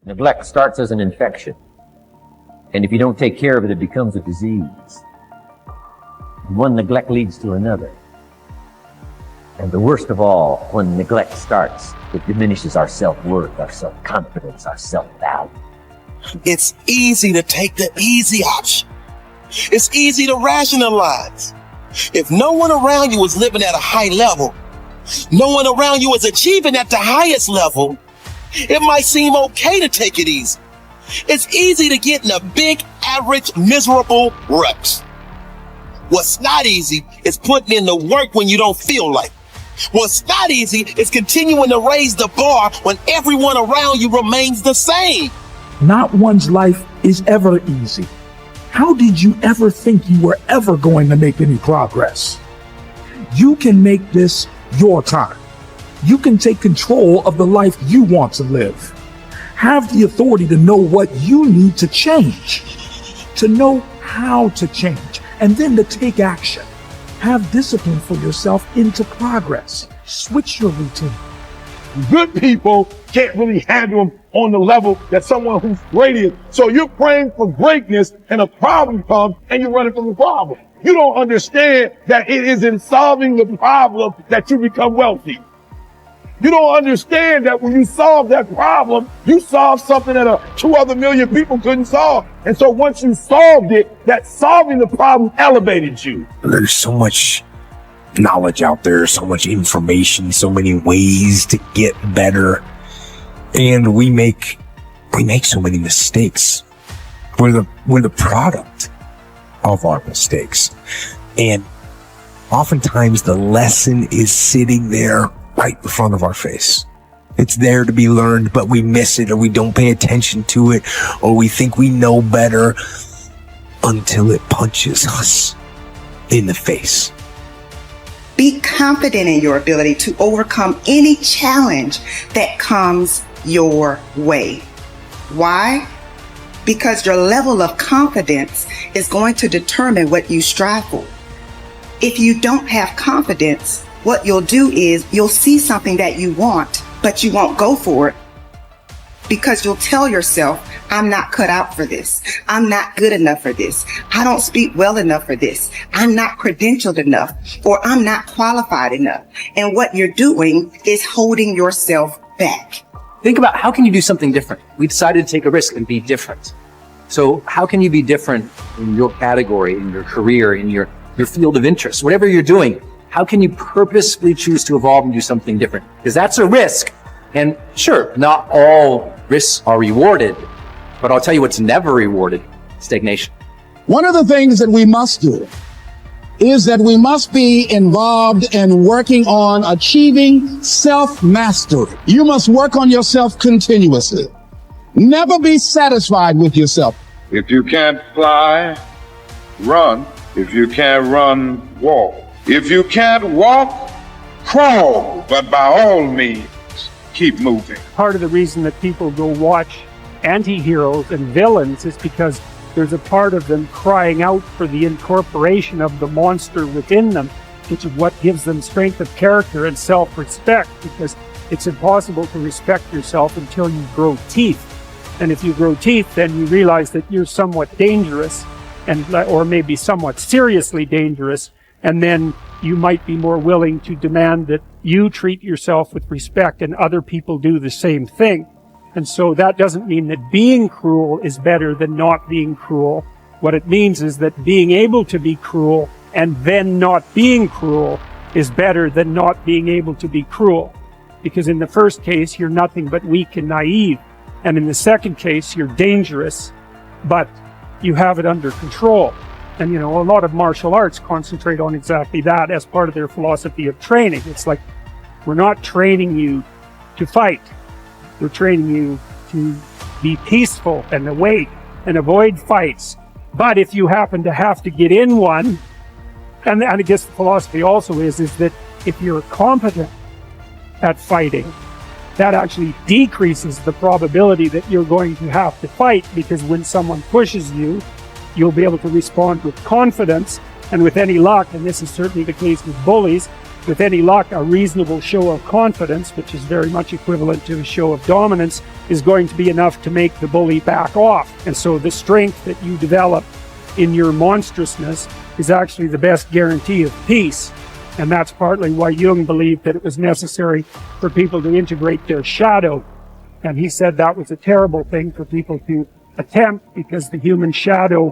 Neglect starts as an infection. And if you don't take care of it, it becomes a disease. One neglect leads to another. And the worst of all, when neglect starts, it diminishes our self-worth, our self-confidence, our self-value. It's easy to take the easy option. It's easy to rationalize. If no one around you is living at a high level, no one around you is achieving at the highest level, it might seem okay to take it easy. It's easy to get in a big, average, miserable rut. What's not easy is putting in the work when you don't feel like it. What's not easy is continuing to raise the bar when everyone around you remains the same. Not one's life is ever easy. How did you ever think you were ever going to make any progress? You can make this your time. You can take control of the life you want to live. Have the authority to know what you need to change, to know how to change, and then to take action. Have discipline for yourself into progress. Switch your routine. Good people can't really handle them on the level that someone who's great is. So you're praying for greatness and a problem comes and you're running from the problem. You don't understand that it is in solving the problem that you become wealthy. You don't understand that when you solve that problem, you solve something that 2 other million people couldn't solve. And so once you solved it, that solving the problem elevated you. There's so much knowledge out there, so much information, so many ways to get better. And we make so many mistakes. We're the product of our mistakes. And oftentimes the lesson is sitting there right in front of our face. It's there to be learned, but we miss it, or we don't pay attention to it, or we think we know better until it punches us in the face. Be confident in your ability to overcome any challenge that comes your way. Why? Because your level of confidence is going to determine what you strive for. If you don't have confidence, what you'll do is you'll see something that you want, but you won't go for it because you'll tell yourself, I'm not cut out for this. I'm not good enough for this. I don't speak well enough for this. I'm not credentialed enough, or I'm not qualified enough. And what you're doing is holding yourself back. Think about, how can you do something different? We decided to take a risk and be different. So how can you be different in your category, in your career, in your field of interest, whatever you're doing? How can you purposefully choose to evolve and do something different? Because that's a risk. And sure, not all risks are rewarded, but I'll tell you what's never rewarded: stagnation. One of the things that we must do is that we must be involved in working on achieving self-mastery. You must work on yourself continuously. Never be satisfied with yourself. If you can't fly, run. If you can't run, walk. If you can't walk, crawl. But by all means, keep moving. Part of the reason that people go watch anti-heroes and villains is because there's a part of them crying out for the incorporation of the monster within them, which is what gives them strength of character and self-respect, because it's impossible to respect yourself until you grow teeth. And if you grow teeth, then you realize that you're somewhat dangerous, or maybe somewhat seriously dangerous, and then you might be more willing to demand that you treat yourself with respect and other people do the same thing. And so that doesn't mean that being cruel is better than not being cruel. What it means is that being able to be cruel and then not being cruel is better than not being able to be cruel. Because in the first case, you're nothing but weak and naive. And in the second case, you're dangerous, but you have it under control. And, a lot of martial arts concentrate on exactly that as part of their philosophy of training. It's like, we're not training you to fight. We're training you to be peaceful and awake and avoid fights. But if you happen to have to get in one, and I guess the philosophy also is that if you're competent at fighting, that actually decreases the probability that you're going to have to fight, because when someone pushes you, you'll be able to respond with confidence and with any luck, and this is certainly the case with bullies, with any luck, a reasonable show of confidence, which is very much equivalent to a show of dominance, is going to be enough to make the bully back off. And so the strength that you develop in your monstrousness is actually the best guarantee of peace. And that's partly why Jung believed that it was necessary for people to integrate their shadow. And he said that was a terrible thing for people to attempt, because the human shadow,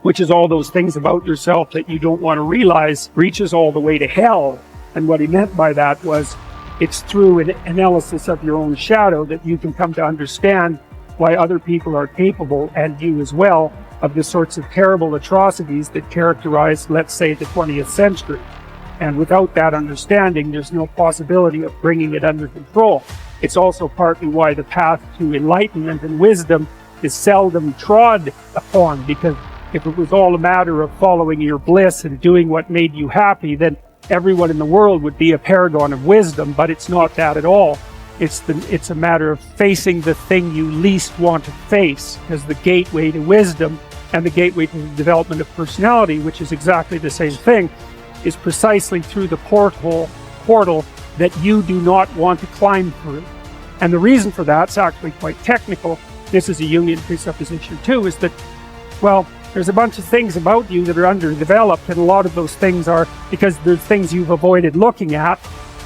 which is all those things about yourself that you don't want to realize, reaches all the way to hell. And what he meant by that was, it's through an analysis of your own shadow that you can come to understand why other people are capable, and you as well, of the sorts of terrible atrocities that characterize, let's say, the 20th century. And without that understanding, there's no possibility of bringing it under control. It's also partly why the path to enlightenment and wisdom is seldom trod upon, because if it was all a matter of following your bliss and doing what made you happy, then everyone in the world would be a paragon of wisdom. But it's not that at all. It's a matter of facing the thing you least want to face, as the gateway to wisdom and the gateway to the development of personality, which is exactly the same thing, is precisely through the portal that you do not want to climb through. And the reason for that's actually quite technical. This is a Jungian presupposition too, is that, well, there's a bunch of things about you that are underdeveloped, and a lot of those things are because there's things you've avoided looking at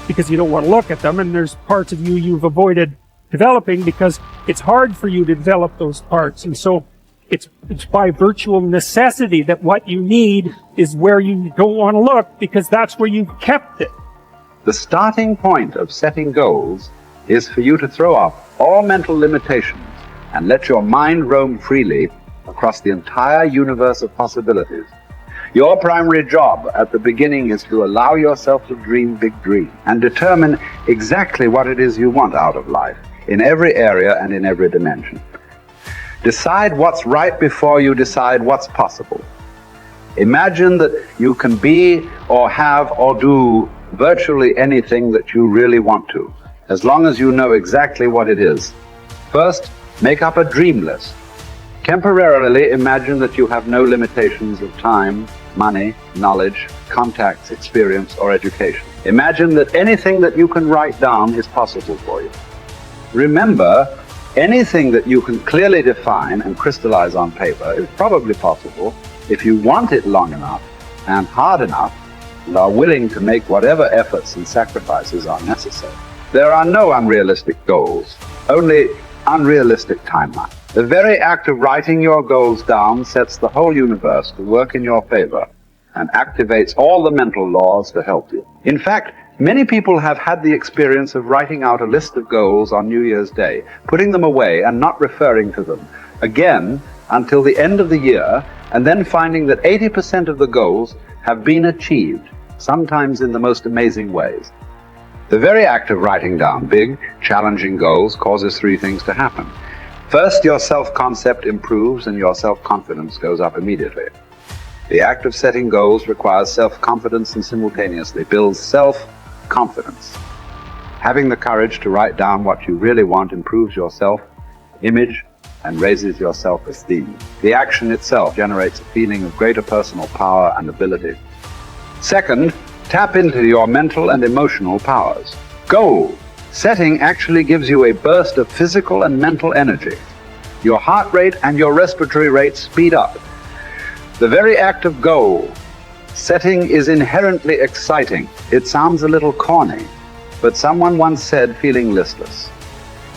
because you don't want to look at them, and there's parts of you you've avoided developing because it's hard for you to develop those parts. And so it's by virtual necessity that what you need is where you don't want to look, because that's where you've kept it. The starting point of setting goals is for you to throw off all mental limitations and let your mind roam freely across the entire universe of possibilities. Your primary job at the beginning is to allow yourself to dream big dreams and determine exactly what it is you want out of life, in every area and in every dimension. Decide what's right before you decide what's possible. Imagine that you can be or have or do virtually anything that you really want to, as long as you know exactly what it is. First, make up a dream list. Temporarily imagine that you have no limitations of time, money, knowledge, contacts, experience, or education. Imagine that anything that you can write down is possible for you. Remember, anything that you can clearly define and crystallize on paper is probably possible if you want it long enough and hard enough and are willing to make whatever efforts and sacrifices are necessary. There are no unrealistic goals, only unrealistic timelines. The very act of writing your goals down sets the whole universe to work in your favor and activates all the mental laws to help you. In fact, many people have had the experience of writing out a list of goals on New Year's Day, putting them away and not referring to them again until the end of the year, and then finding that 80% of the goals have been achieved, sometimes in the most amazing ways. The very act of writing down big, challenging goals causes three things to happen. First, your self-concept improves and your self-confidence goes up immediately. The act of setting goals requires self-confidence and simultaneously builds self-confidence. Having the courage to write down what you really want improves your self-image and raises your self-esteem. The action itself generates a feeling of greater personal power and ability. Second, tap into your mental and emotional powers. Goal setting actually gives you a burst of physical and mental energy. Your heart rate and your respiratory rate speed up. The very act of goal setting is inherently exciting. It sounds a little corny, but someone once said, feeling listless.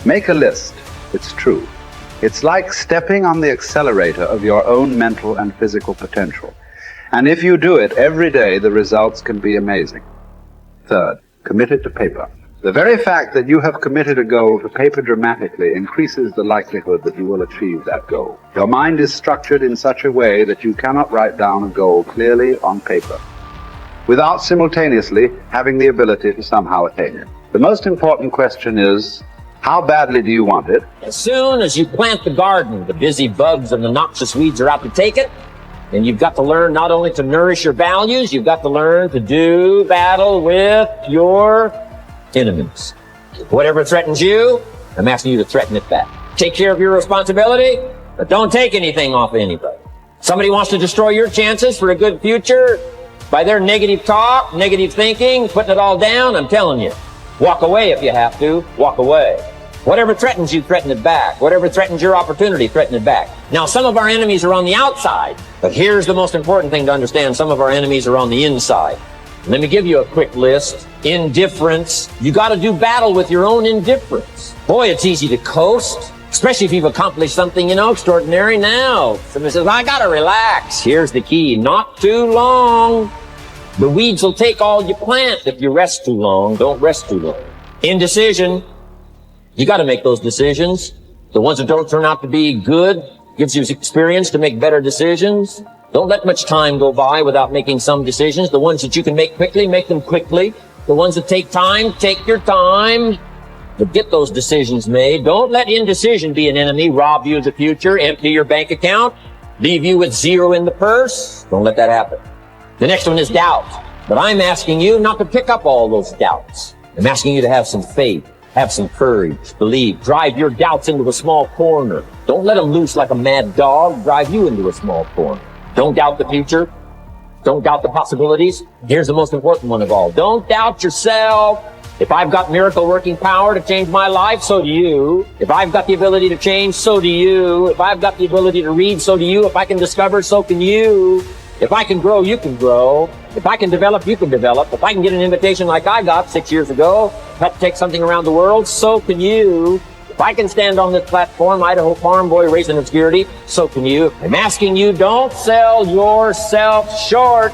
Make a list. It's true. It's like stepping on the accelerator of your own mental and physical potential. And if you do it every day, the results can be amazing. Third, commit it to paper. The very fact that you have committed a goal to paper dramatically increases the likelihood that you will achieve that goal. Your mind is structured in such a way that you cannot write down a goal clearly on paper without simultaneously having the ability to somehow attain it. The most important question is, how badly do you want it? As soon as you plant the garden, the busy bugs and the noxious weeds are out to take it. And you've got to learn not only to nourish your values, you've got to learn to do battle with your enemies. Whatever threatens you, I'm asking you to threaten it back. Take care of your responsibility, but don't take anything off anybody. Somebody wants to destroy your chances for a good future, by their negative talk, negative thinking, putting it all down, I'm telling you, walk away if you have to. Walk away. Whatever threatens you, threaten it back. Whatever threatens your opportunity, threaten it back. Now, some of our enemies are on the outside, but here's the most important thing to understand. Some of our enemies are on the inside. Let me give you a quick list. Indifference. You got to do battle with your own indifference. Boy, it's easy to coast, especially if you've accomplished something, extraordinary. Now, somebody says, I got to relax. Here's the key. Not too long. The weeds will take all you plant if you rest too long. Don't rest too long. Indecision. You got to make those decisions. The ones that don't turn out to be good gives you experience to make better decisions. Don't let much time go by without making some decisions. The ones that you can make quickly, make them quickly. The ones that take time, take your time. But get those decisions made. Don't let indecision be an enemy, rob you of the future, empty your bank account, leave you with zero in the purse. Don't let that happen. The next one is doubt. But I'm asking you not to pick up all those doubts. I'm asking you to have some faith, have some courage, believe, drive your doubts into a small corner. Don't let them loose like a mad dog, drive you into a small corner. Don't doubt the future. Don't doubt the possibilities. Here's the most important one of all. Don't doubt yourself. If I've got miracle working power to change my life, so do you. If I've got the ability to change, so do you. If I've got the ability to read, so do you. If I can discover, so can you. If I can grow, you can grow. If I can develop, you can develop. If I can get an invitation like I got 6 years ago, help take something around the world, so can you. If I can stand on this platform, Idaho farm boy raising obscurity, so can you. I'm asking you, don't sell yourself short.